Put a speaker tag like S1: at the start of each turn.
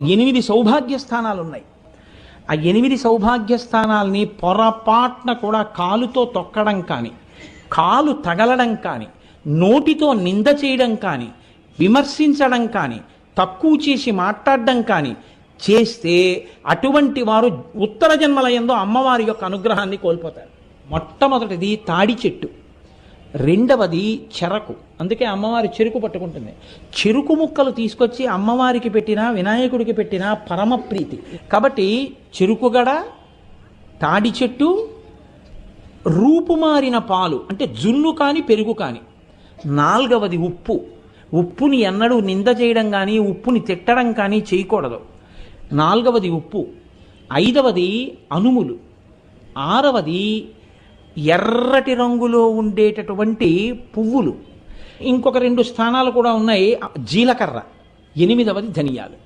S1: 8 సౌభాగ్య స్థానాలు ఉన్నాయి. ఆ 8 సౌభాగ్య స్థానాల్ని పొరపాటున కూడా కాలుతో తొక్కడం కానీ, కాలు తగలడం కానీ, నోటితో నింద చేయడం కానీ, విమర్శించడం కానీ, తక్కువ చేసి మాట్లాడడం కానీ చేస్తే అటువంటి వారు ఉత్తర జన్మల యందు అమ్మవారి యొక్క అనుగ్రహాన్ని కోల్పోతారు. మొట్టమొదటిది తాడి చెట్టు, రెండవది చెరకు. అందుకే అమ్మవారి చెరుకు పట్టుకుంటుంది. చెరుకు ముక్కలు తీసుకొచ్చి అమ్మవారికి పెట్టినా వినాయకుడికి పెట్టినా పరమ ప్రీతి. కాబట్టి చెరుకుగడ, తాడి చెట్టు, రూపుమారిన పాలు అంటే జున్ను కానీ పెరుగు కానీ. నాలుగవది ఉప్పు. ఉప్పుని ఎన్నడూ నింద చేయడం కానీ ఉప్పుని తిట్టడం కానీ చేయకూడదు. నాలుగవది ఉప్పు. ఐదవది అనుములు. ఆరవది ఎర్రటి రంగులో ఉండేటటువంటి పువ్వులు. ఇంకొక 2 స్థానాలు కూడా ఉన్నాయి. జీలకర్ర. 8వది ధనియాలు.